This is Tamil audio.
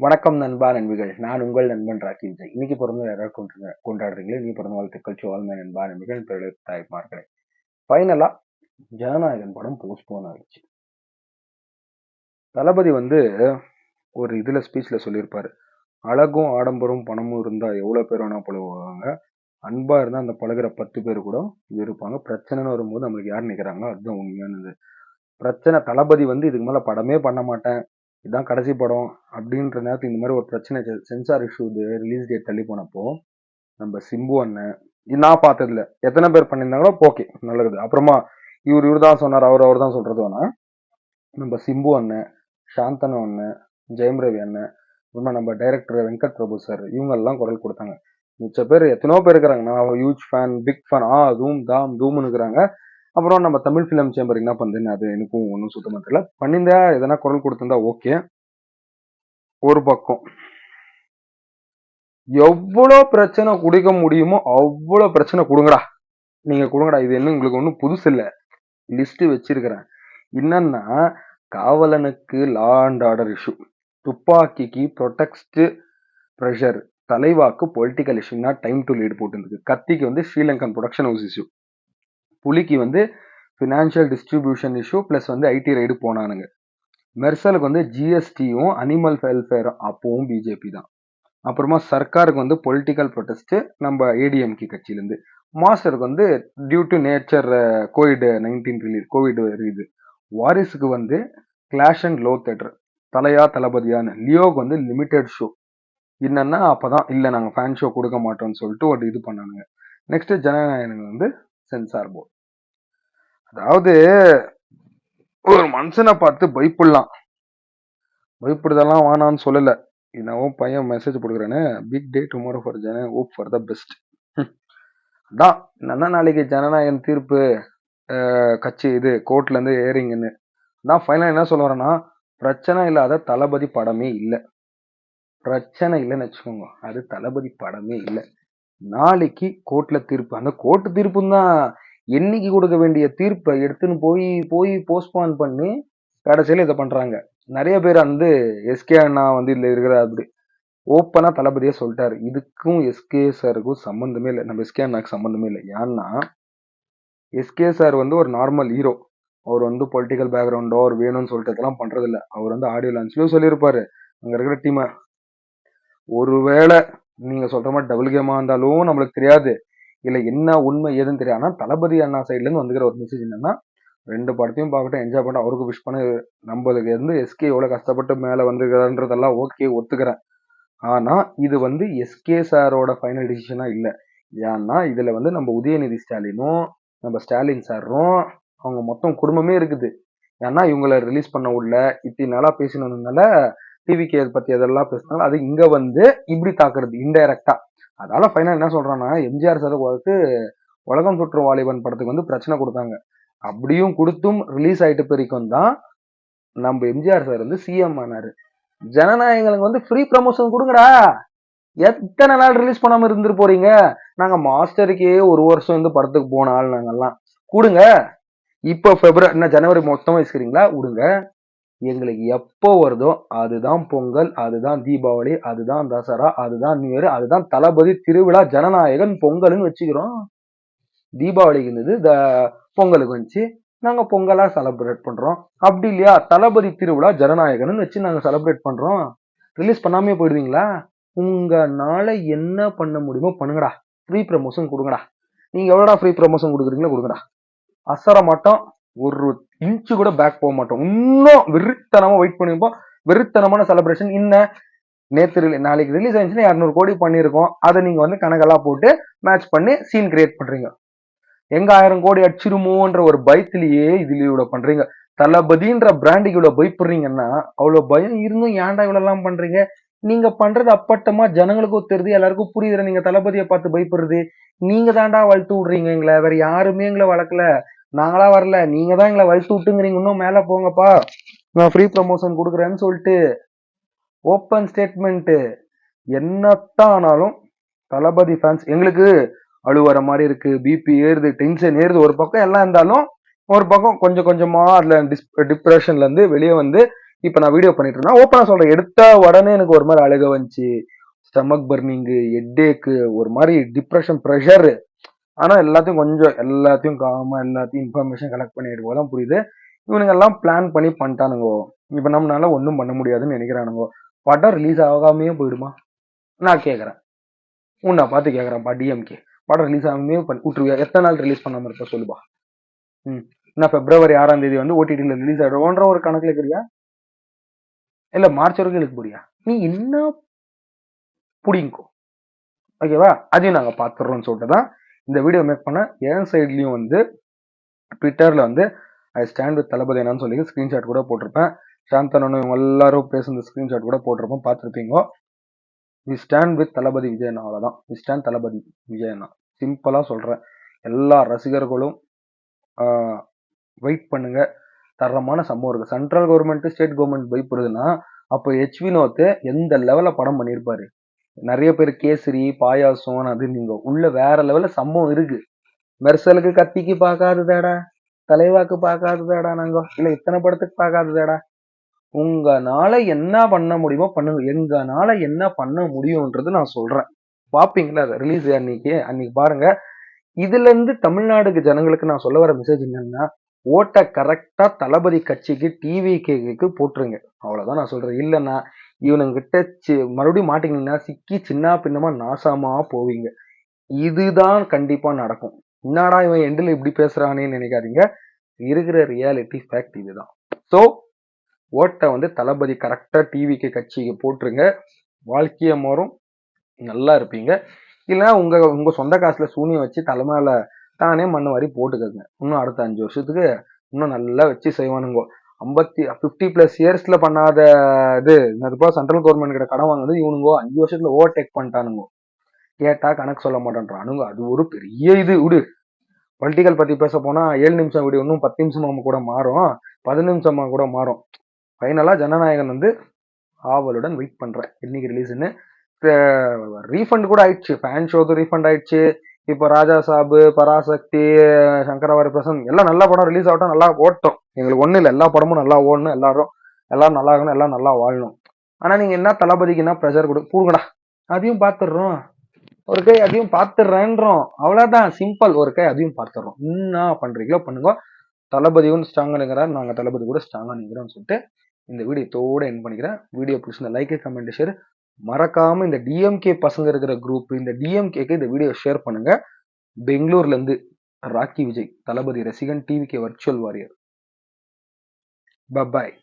வணக்கம் நண்பா நண்பிகள். நான் உங்கள் நண்பன் ராக்கி விஜய். இன்னைக்கு பிறந்த யாராவது கொண்டாடுறீங்களே, நீ பிறந்த வாழ்த்துக்கள் வாழ்மை நண்பா நண்பிகள் தாய்மார்களே. ஃபைனலா ஜனநாயகன் படம் போஸ்ட்போன் ஆயிடுச்சு. தளபதி ஒரு இதுல ஸ்பீச்ல சொல்லியிருப்பாரு, அழகும் ஆடம்பரம் பணமும் இருந்தா எவ்வளவு பேர் வேணா பழகுவாங்க, அன்பா இருந்தா அந்த பழகுற 10 பேர் கூட இருப்பாங்க, பிரச்சனைன்னு வரும்போது நம்மளுக்கு யார் நிக்கிறாங்களோ அதுதான் உண்மையானது. பிரச்சனை தளபதி இதுக்கு மேல படமே பண்ண மாட்டேன், இதுதான் கடைசி படம் அப்படின்ற நேரத்தில் இந்த மாதிரி ஒரு பிரச்சனை சென்சார் இஷ்யூ ரிலீஸ் டேட் தள்ளி போனப்போ நம்ம சிம்பு அண்ணன், நான் பார்த்ததுல எத்தனை பேர் பண்ணியிருந்தாங்களோ ஓகே நல்லது. அப்புறமா இவர் தான் சொன்னார், அவர் தான் சொல்றது வேணா, நம்ம சிம்பு அண்ணன், சாந்தனு அண்ணன், ஜெயம் ரவி அண்ணன், அப்புறமா நம்ம டைரக்டர் வெங்கட் பிரபு சார், இவங்க எல்லாம் குரல் கொடுத்தாங்க. மிச்ச பேர் எத்தனையோ பேர் இருக்கிறாங்க, நான் ஹியூஜ் ஃபேன், பிக் ஃபேன், தூம் தாம் தூம்னு இருக்கிறாங்க. அப்புறம் நம்ம தமிழ் ஃபிலிம் சேம்பர் என்ன பண்ணுதுன்னு அது எனக்கும் ஒன்றும் சுத்தமாக தெரியல. பண்ணியிருந்தா எதனா குரல் கொடுத்திருந்தா ஓகே. ஒரு பக்கம் எவ்வளோ பிரச்சனை குடிக்க முடியுமோ அவ்வளோ பிரச்சனை கொடுங்கடா, நீங்க கொடுங்கடா. இது என்ன உங்களுக்கு ஒன்றும் புதுசு இல்லை, லிஸ்ட் வச்சிருக்கிறேன். என்னன்னா, காவலனுக்கு லா அண்ட் ஆர்டர் இஷ்யூ, துப்பாக்கிக்கு ப்ரொடெக்ட் ப்ரெஷர், தலைவாக்கு பொலிட்டிக்கல் இஷ்யூனா டைம் டு லீட் போட்டு, கத்திக்கு ஸ்ரீலங்கன் ப்ரொடக்ஷன் ஹவுஸ் இஷ்யூ, புலிக்கு financial distribution issue plus IT raid போனானுங்க, மெர்சலுக்கு ஜிஎஸ்டியும் அனிமல் வெல்ஃபேரும் அப்பவும் பிஜேபி தான், அப்புறமா சர்க்காருக்கு பொலிட்டிக்கல் ப்ரொடெஸ்ட் நம்ம ஏடிஎம்கே கட்சியிலேருந்து, மாஸ்டருக்கு due to nature COVID-19 release, COVID இது, வாரிசுக்கு கிளாஷ் அண்ட் லோ தேட்டர், தலையா தளபதியான்னு, லியோக்கு லிமிடெட் ஷோ. என்னன்னா அப்பதான் இல்ல நாங்க ஃபேன் ஷோ கொடுக்க மாட்டோம்னு சொல்லிட்டு ஒரு இது பண்ணானுங்க. Next Jananayagan censor board. அதாவது ஒரு மனுஷனை பார்த்து பயப்படலாம், பயப்படுதெல்லாம் வேணான்னு சொல்லல. என்னவோ பையன் மெசேஜ் கொடுக்குறேன்னு, big day tomorrow for Jana, hope for the best. அதான் என்னன்னா, நாளைக்கு ஜனநாயகன் தீர்ப்பு கட்சி இது கோர்ட்ல இருந்து ஏறிங்கன்னு நான் ஃபைனல் என்ன சொல்ல வரேன்னா, பிரச்சனை இல்லாத தளபதி படமே இல்லை, பிரச்சனை இல்லைன்னு வச்சுக்கோங்க, அது தளபதி படமே இல்லை. நாளைக்கு கோர்ட்ல தீர்ப்பு, அந்த கோர்ட்டு தீர்ப்புன்னு தான் என்னைக்கு கொடுக்க வேண்டிய தீர்ப்பை எடுத்துன்னு போய் போஸ்ட்போன் பண்ணி கடைசியில இதை பண்றாங்க. நிறைய பேர் எஸ்கே அண்ணா இதுல இருக்கிற அப்படி ஓப்பனா தளபதியா சொல்லிட்டாரு, இதுக்கும் எஸ்கே சாருக்கும் சம்பந்தமே இல்லை, நம்ம எஸ்கே அண்ணாக்கு சம்பந்தமே இல்லை. ஏன்னா எஸ்கே சார் ஒரு நார்மல் ஹீரோ, அவர் பொலிட்டிக்கல் பேக்ரவுண்டோ அவர் வேணும்னு சொல்லிட்டு அதெல்லாம் பண்றது இல்லை. அவர் ஆடியோ லான்ச்லயும் சொல்லியிருப்பாரு, அங்க இருக்கிற டீமை, ஒருவேளை நீங்க சொல்ற மாதிரி டபுள் கேமா இருந்தாலும் நம்மளுக்கு தெரியாது, இல்ல என்ன உண்மை ஏதுன்னு தெரியாது. ஆனா தளபதி அண்ணா சைட்ல இருந்து வந்துக்கிற ஒரு மெசேஜ் என்னன்னா, 2 படத்தையும் பார்க்கட்டும், என்ஜாய் பண்ண, அவருக்கு விஷ் பண்ண, நம்மளுக்கு எஸ்கே எவ்வளவு கஷ்டப்பட்டு மேல வந்துருக்கிறன்றதெல்லாம் ஓகே ஒத்துக்கிறேன். ஆனா இது எஸ்கே சாரோட ஃபைனல் டிசிஷனா இல்லை. ஏன்னா இதுல நம்ம உதயநிதி ஸ்டாலினும் நம்ம ஸ்டாலின் சாரும் அவங்க மொத்தம் குடும்பமே இருக்குது. ஏன்னா இவங்களை ரிலீஸ் பண்ண உள்ள இத்தனை நாளா பேசினதுனால, டிவிகே பத்தி அதெல்லாம் பேசினாலும் அது இங்க இப்படி தாக்குறது இன்டைரக்டா. அதனால ஃபைனல் என்ன சொல்றான்னா, எம்ஜிஆர் சார் உலகம் சுற்றும் வாலிபன் படத்துக்கு பிரச்சனை கொடுத்தாங்க, அப்படியும் கொடுத்தும் ரிலீஸ் ஆயிட்டு பிறக்கும் தான் நம்ம எம்ஜிஆர் சார் சிஎம் ஆனாரு. ஜனநாயகங்களுக்கு ஃப்ரீ ப்ரமோஷன் கொடுங்கடா, எத்தனை நாள் ரிலீஸ் பண்ணாம இருந்துட்டு போறீங்க, நாங்க மாஸ்டருக்கே 1 வருஷம் படத்துக்கு போன ஆள் நாங்கெல்லாம், கொடுங்க. இப்போ பிப்ரவரி என்ன ஜனவரி மொத்தமா வச்சுக்கிறீங்களா, விடுங்க. எங்களுக்கு எப்போ வருதோ அதுதான் பொங்கல், அதுதான் தீபாவளி, அதுதான் தசரா, அதுதான் நியூ இயர், அதுதான் தளபதி திருவிழா, ஜனநாயகன் பொங்கல்னு வச்சுக்கிறோம். தீபாவளிக்கு இருந்தது பொங்கலுக்கு வந்துச்சு, நாங்க பொங்கலா செலிப்ரேட் பண்றோம். அப்படி இல்லையா, தளபதி திருவிழா ஜனநாயகன் வச்சு நாங்க செலிப்ரேட் பண்றோம். ரிலீஸ் பண்ணாமே போயிடுவீங்களா? உங்களால என்ன பண்ண முடியுமோ பண்ணுங்கடா, ஃப்ரீ ப்ரமோஷன் கொடுங்கடா. நீங்க எவ்வளோடா ஃப்ரீ ப்ரமோஷன் கொடுக்குறீங்களோ கொடுங்கடா, அசர மாட்டோம், ஒரு இன்ச்சு கூட பேக் போக மாட்டோம். இன்னும் வெறித்தனமா வெயிட் பண்ணிப்போம், வெறித்தனமான செலிப்ரேஷன். நாளைக்கு ரிலீஸ் ஆயிடுச்சுன்னா 200 கோடி பண்ணியிருக்கோம், அதை நீங்க கணக்கெல்லாம் போட்டு மேட்ச் பண்ணி சீன் கிரியேட் பண்றீங்க. எங்க 1000 கோடி அடிச்சிருமோன்ற ஒரு பயத்திலேயே இதுல இவ்வளவு பண்றீங்க. தளபதின்ற பிராண்டுக்கு இவ்வளவு பயப்படுறீங்கன்னா, அவ்வளவு பயம் இருந்தும் ஏன்டா இவ்வளவு எல்லாம் பண்றீங்க? நீங்க பண்றது அப்பட்டமா ஜனங்களுக்கும் தெரியுது, எல்லாருக்கும் புரியுது. நீங்க தளபதியை பார்த்து பயப்படுறது, நீங்க தாண்டா வளர்த்து விடுறீங்க எங்களை, வேற யாருமே எங்களை வளர்க்கல, நாங்களா வரல, நீங்க தான் எங்களை வளர்த்து விட்டுங்கிறீங்க. இன்னும் மேல போங்கப்பா, நான் ஃப்ரீ ப்ரமோஷன் கொடுக்குறேன்னு சொல்லிட்டு ஓப்பன் ஸ்டேட்மெண்ட். என்னத்தான் ஆனாலும் தளபதி ஃபேன்ஸ் எங்களுக்கு அழுவற மாதிரி இருக்கு, பிபி ஏறுது, டென்ஷன் ஏறுது, ஒரு பக்கம் எல்லாம் இருந்தாலும் ஒரு பக்கம் கொஞ்சம் கொஞ்சமா அதுல டிப்ரெஷன்ல இருந்து வெளியே இப்ப நான் வீடியோ பண்ணிட்டு இருந்தேன், ஓப்பனா சொல்றேன், எடுத்த உடனே எனக்கு ஒரு மாதிரி அழுக வந்துச்சு, ஸ்டமக் பர்னிங்கு, ஹெட்டேக்கு, ஒரு மாதிரி டிப்ரெஷன், ப்ரெஷர். ஆனா எல்லாத்தையும் காமா எல்லாத்தையும் இன்ஃபர்மேஷன் கலெக்ட் பண்ணிட்டு போதான் புரியுது, இவனுங்க எல்லாம் பிளான் பண்ணி பண்ணிட்டானுங்கோ. இப்ப நம்மளால ஒன்றும் பண்ண முடியாதுன்னு நினைக்கிறானுங்கோ. படம் ரிலீஸ் ஆகாமையே போயிடுமா நான் கேக்குறேன். உன்னை பார்த்து கேக்குறேன்ப்பா டிஎம்கே, படம் ரிலீஸ் ஆகாமையே விட்டுருவியா? எத்தனை நாள் ரிலீஸ் பண்ணாம இருப்ப சொல்லுப்பா. நான் பிப்ரவரி 6ஆம் தேதி வந்து ஓடிடில ரிலீஸ் ஆயிடுவோன்ற ஒரு கணக்குல இருக்கிறியா, இல்ல மார்ச் வரைக்கும் இழுக்க போறியா? நீ என்ன புடிங்கோ, ஓகேவா? அதையும் நாங்க பாத்துறோம்னு சொல்லிட்டு தான் இந்த வீடியோ மேக் பண்ண. என் சைட்லயும் வந்து ட்விட்டர்ல வந்து ஐ ஸ்டாண்ட் வித் தளபதி என்னன்னு சொல்லி ஸ்கிரீன்ஷாட் கூட போட்டிருப்பேன். சாந்தனு இவங்க எல்லாரும் பேசுன ஸ்கிரீன்ஷாட் கூட போட்டிருப்போம், பார்த்துருப்பீங்க. வி ஸ்டாண்ட் வித் தளபதி விஜயண்ணா, அவ்வளவுதான். வி ஸ்டாண்ட் தளபதி விஜயண்ணா, சிம்பிளா சொல்றேன். எல்லா ரசிகர்களும் வெயிட் பண்ணுங்க, தரமான சம்பவம் இருக்கு. சென்ட்ரல் கவர்மெண்ட் ஸ்டேட் கவர்மெண்ட் பயப்படுதுன்னா அப்போ ஹெச் வினோத் எந்த லெவல்ல படம் பண்ணியிருப்பாரு. நிறைய பேர் கேசரி பாயாசம் அது, நீங்க உள்ள வேற லெவல்ல சம்பவம் இருக்கு. மெர்சலுக்கு கத்திக்கு பார்க்காததேடா, தலைவாக்கு பார்க்காததேடா, நாங்க இல்ல இத்தனை படத்துக்கு பார்க்காததேடா. உங்களால என்ன பண்ண முடியுமோ பண்ணுங்க, எங்கனால என்ன பண்ண முடியும்ன்றது நான் சொல்றேன். பாப்பீங்களா ரிலீஸ் அன்னைக்கு பாருங்க. இதுல இருந்து தமிழ்நாடுக்கு ஜனங்களுக்கு நான் சொல்ல வர மெசேஜ் என்னன்னா, ஓட்ட கரெக்டா தளபதி கட்சிக்கு டிவிகேக்கு போட்டுருங்க, அவ்வளவுதான் நான் சொல்றேன். இல்லைன்னா இவனுங்கிட்ட மறுபடியும் மாட்டீங்கன்னா சிக்கி சின்ன பின்னமா நாசமா போவீங்க. இதுதான் கண்டிப்பா நடக்கும். என்னடா இவன் எண்டில் இப்படி பேசுறானேன்னு நினைக்காதீங்க, இருக்கிற ரியாலிட்டி ஃபேக்ட் இதுதான். ஸோ ஓட்டை வந்து தளபதி கரெக்டா டிவிக்கு கட்சிக்கு போட்டுருங்க, வாழ்க்கைய மாறும், நல்லா இருப்பீங்க. இல்லைன்னா உங்க சொந்த காசுல சூனியம் வச்சு தலைமையில தானே மண்ணு வாரி போட்டுக்கோங்க. இன்னும் அடுத்த 5 வருஷத்துக்கு இன்னும் நல்லா வச்சு செய்வானுங்க. 50+ இயர்ஸ்ல பண்ணாத இது என்னதுப்பா, சென்ட்ரல் கவர்மெண்ட் கிட்ட கடன் வாங்குறது இவனுங்கோ 5 வருஷத்துல ஓவர்டேக் பண்ணிட்டானுங்க. கேட்டா கணக்கு சொல்ல மாட்டேன்றானுங்க. அது ஒரு பெரிய இது விடு. பொலிட்டிக்கல் பத்தி பேச போனா 7 நிமிஷம் வீடியோ இன்னும் 10 நிமிஷமா கூட மாறும், 10 நிமிஷமா கூட மாறும். ஃபைனலா ஜனநாயகன் வந்து ஆவலுடன் வெயிட் பண்றேன் இன்னைக்கு ரிலீஸ்ன்னு. ரீஃபண்ட் கூட ஆயிடுச்சு, ஃபேன் ஷோக்கு ரீஃபண்ட் ஆயிடுச்சு. இப்போ ராஜா சாபு, பராசக்தி, சங்கரவாரி பிரசன் எல்லாம் நல்ல படம் ரிலீஸ் ஆகட்டும், நல்லா ஓட்டும். எங்களுக்கு ஒண்ணு இல்லை, எல்லா படமும் நல்லா ஓடணும், எல்லாரும் நல்லா இருக்கணும், எல்லாம் நல்லா வாழணும். ஆனா நீங்க என்ன தளபதிக்கு என்ன ப்ரெஷர் கொடுங்கடா, அதையும் பார்த்துடுறோம் ஒரு கை, அதையும் பார்த்துடுறேன்றோம், அவ்வளவுதான் சிம்பிள். ஒரு கை அதையும் பார்த்துடுறோம். என்ன பண்றீங்களோ பண்ணுங்க, தளபதியும் ஸ்ட்ராங்கா நிற்கிறார், நாங்க தளபதி கூட ஸ்ட்ராங்கா நிற்கிறோம்னு சொல்லிட்டு இந்த வீடியோத்தோட என் பண்ணிக்கிறேன். வீடியோ பிடிச்சிருந்த லைக், கமெண்ட், ஷேர். மறக்காம இந்த டிஎம்கே பசங்க இருக்கிற குரூப், இந்த டிஎம்கேக்கு இந்த வீடியோ ஷேர் பண்ணுங்க. பெங்களூர்ல இருந்து ராக்கி விஜய், தளபதி ரசிகன், டிவிகே வர்ச்சுவல் வாரியர். பாய்.